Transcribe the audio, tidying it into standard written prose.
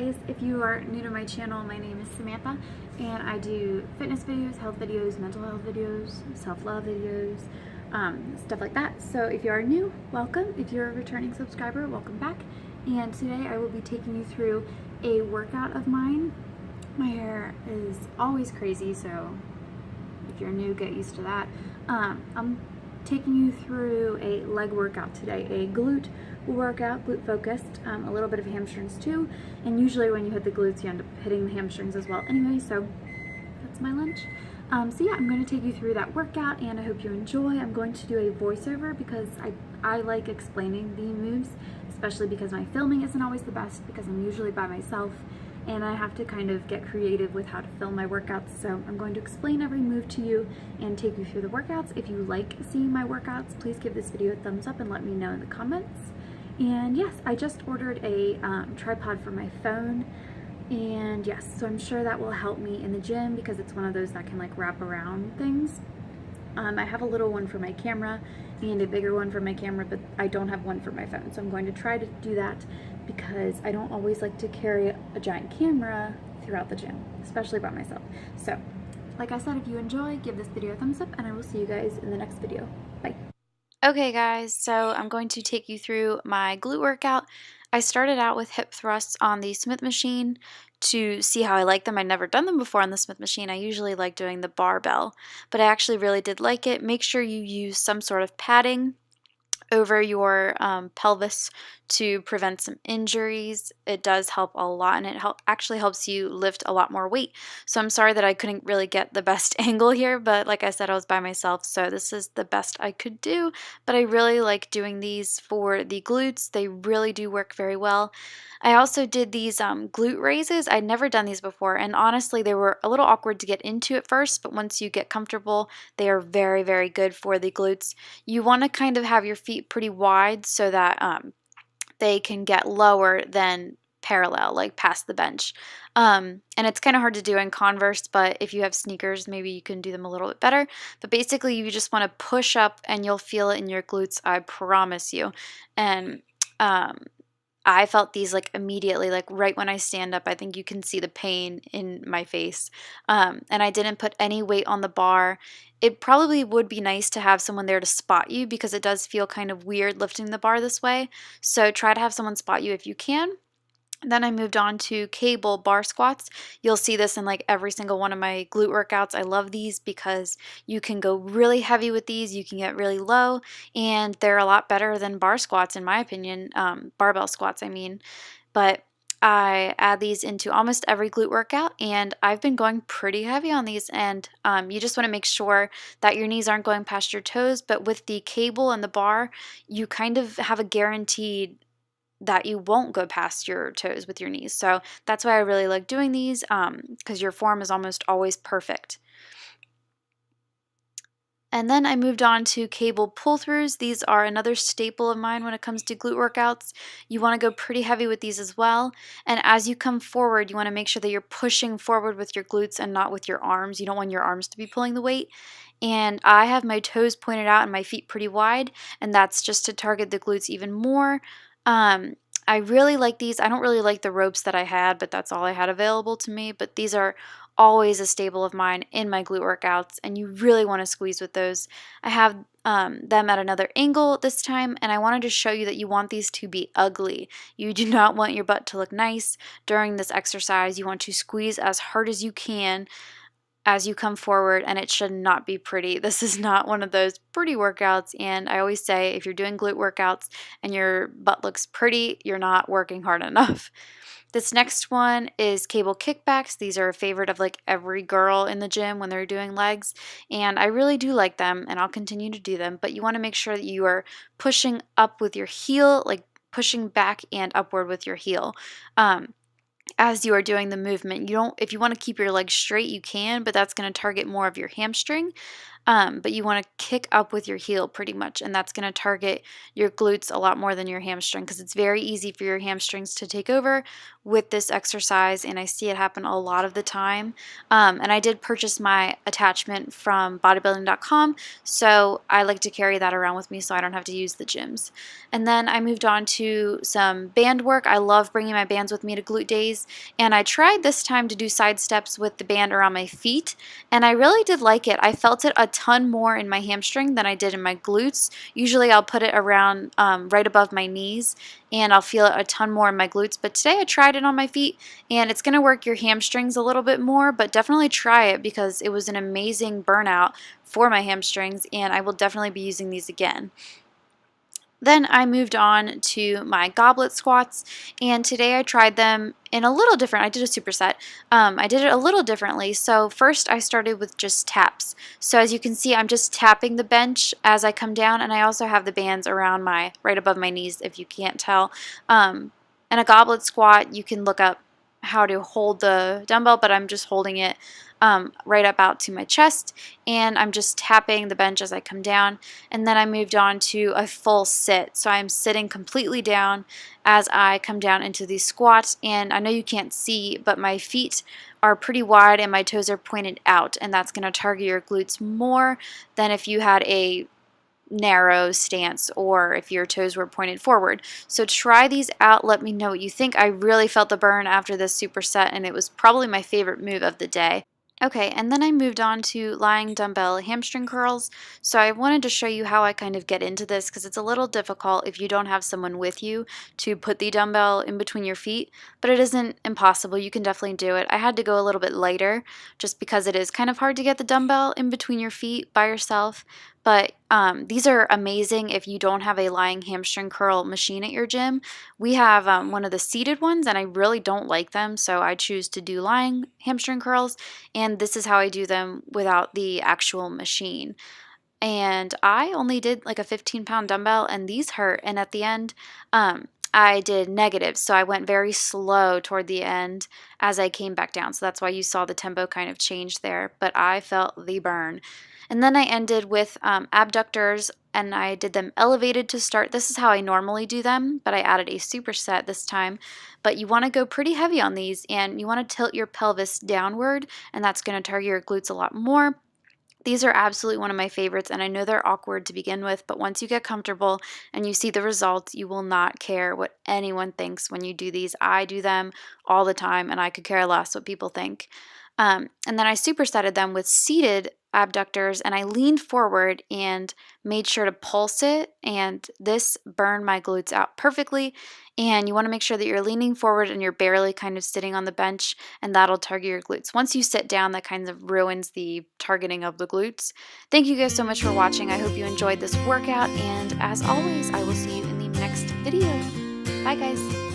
guys, if you are new to my channel, my name is Samantha and I do fitness videos, health videos, mental health videos, self-love videos, stuff like that. So if you are new, welcome. If you're a returning subscriber, welcome back. And today I will be taking you through a workout of mine. My hair is always crazy, so if you're new, get used to that. I'm taking you through a leg workout today, a glute workout, glute focused, a little bit of hamstrings too, and usually when you hit the glutes you end up hitting the hamstrings as well anyway, so that's my lunch. So yeah, I'm going to take you through that workout and I hope you enjoy. I'm going to do a voiceover because I like explaining the moves, especially because my filming isn't always the best because I'm usually by myself and I have to kind of get creative with how to film my workouts. So I'm going to explain every move to you and take you through the workouts. If you like seeing my workouts, please give this video a thumbs up and let me know in the comments. And yes, I just ordered a tripod for my phone, and yes, so I'm sure that will help me in the gym because it's one of those that can like wrap around things. I have a little one for my camera and a bigger one for my camera, but I don't have one for my phone. So I'm going to try to do that because I don't always like to carry a giant camera throughout the gym, especially by myself. So, like I said, if you enjoy, give this video a thumbs up and I will see you guys in the next video. Bye. Okay guys, so I'm going to take you through my glute workout. I started out with hip thrusts on the Smith machine to see how I like them. I'd never done them before on the Smith machine. I usually like doing the barbell, but I actually really did like it. Make sure you use some sort of padding over your pelvis to prevent some injuries. It does help a lot, and it actually helps you lift a lot more weight. So I'm sorry that I couldn't really get the best angle here, but like I said, I was by myself, so this is the best I could do. But I really like doing these for the glutes. They really do work very well. I also did these glute raises. I'd never done these before, and honestly, they were a little awkward to get into at first, but once you get comfortable, they are very, very good for the glutes. You want to kind of have your feet pretty wide so that they can get lower than parallel, like past the bench. And it's kind of hard to do in Converse, but if you have sneakers, maybe you can do them a little bit better. But basically, you just want to push up and you'll feel it in your glutes, I promise you. And I felt these like immediately, like right when I stand up. I think you can see the pain in my face. And I didn't put any weight on the bar. It probably would be nice to have someone there to spot you because it does feel kind of weird lifting the bar this way. So try to have someone spot you if you can. Then I moved on to cable bar squats. You'll see this in like every single one of my glute workouts. I love these because you can go really heavy with these, you can get really low, and they're a lot better than bar squats in my opinion, barbell squats I mean. But I add these into almost every glute workout, and I've been going pretty heavy on these, and you just want to make sure that your knees aren't going past your toes, but with the cable and the bar, you kind of have a guaranteed that you won't go past your toes with your knees. So that's why I really like doing these because your form is almost always perfect. And then I moved on to cable pull-throughs. These are another staple of mine when it comes to glute workouts. You want to go pretty heavy with these as well. And as you come forward, you want to make sure that you're pushing forward with your glutes and not with your arms. You don't want your arms to be pulling the weight. And I have my toes pointed out and my feet pretty wide, and that's just to target the glutes even more. I really like these. I don't really like the ropes that I had, but that's all I had available to me. But these are always a staple of mine in my glute workouts, and you really want to squeeze with those. I have them at another angle this time, and I wanted to show you that you want these to be ugly. You do not want your butt to look nice during this exercise. You want to squeeze as hard as you can as you come forward, and it should not be pretty. This is not one of those pretty workouts, and I always say if you're doing glute workouts and your butt looks pretty, you're not working hard enough. This next one is cable kickbacks. These are a favorite of like every girl in the gym when they're doing legs, and I really do like them, and I'll continue to do them, but you want to make sure that you are pushing up with your heel, like pushing back and upward with your heel. As you are doing the movement. If you want to keep your legs straight, you can, but that's going to target more of your hamstring. but you want to kick up with your heel pretty much, and that's going to target your glutes a lot more than your hamstring because it's very easy for your hamstrings to take over with this exercise, and I see it happen a lot of the time. And I did purchase my attachment from bodybuilding.com, so I like to carry that around with me so I don't have to use the gyms. And then I moved on to some band work. I love bringing my bands with me to glute days, and I tried this time to do side steps with the band around my feet, and I really did like it. I felt it a ton more in my hamstring than I did in my glutes. Usually I'll put it around right above my knees, and I'll feel it a ton more in my glutes, but today I tried it on my feet, and it's going to work your hamstrings a little bit more, but definitely try it because it was an amazing burnout for my hamstrings, and I will definitely be using these again. Then I moved on to my goblet squats, and today I tried them in a little different. I did a superset. I did it a little differently. So first I started with just taps. So as you can see, I'm just tapping the bench as I come down, and I also have the bands around right above my knees if you can't tell. In a goblet squat, you can look up how to hold the dumbbell, but I'm just holding it right up out to my chest, and I'm just tapping the bench as I come down. And then I moved on to a full sit, so I'm sitting completely down as I come down into these squats. And I know you can't see, but my feet are pretty wide and my toes are pointed out, and that's going to target your glutes more than if you had a narrow stance or if your toes were pointed forward. So try these out. Let me know what you think. I really felt the burn after this superset, and it was probably my favorite move of the day. Okay, and then I moved on to lying dumbbell hamstring curls. So I wanted to show you how I kind of get into this because it's a little difficult if you don't have someone with you to put the dumbbell in between your feet, but it isn't impossible. You can definitely do it. I had to go a little bit lighter just because it is kind of hard to get the dumbbell in between your feet by yourself. But these are amazing if you don't have a lying hamstring curl machine at your gym. We have one of the seated ones, and I really don't like them, so I choose to do lying hamstring curls, and this is how I do them without the actual machine. And I only did like a 15-pound dumbbell, and these hurt, and at the end, I did negatives, so I went very slow toward the end as I came back down, so that's why you saw the tempo kind of change there, but I felt the burn. And then I ended with abductors, and I did them elevated to start. This is how I normally do them, but I added a superset this time. But you want to go pretty heavy on these, and you want to tilt your pelvis downward, and that's going to target your glutes a lot more. These are absolutely one of my favorites, and I know they're awkward to begin with, but once you get comfortable and you see the results, you will not care what anyone thinks when you do these. I do them all the time, and I could care less what people think. And then I supersetted them with seated abductors, and I leaned forward and made sure to pulse it, and this burned my glutes out perfectly. And you want to make sure that you're leaning forward and you're barely kind of sitting on the bench, and that'll target your glutes. Once you sit down, that kind of ruins the targeting of the glutes. Thank you guys so much for watching. I hope you enjoyed this workout, and as always, I will see you in the next video. Bye guys.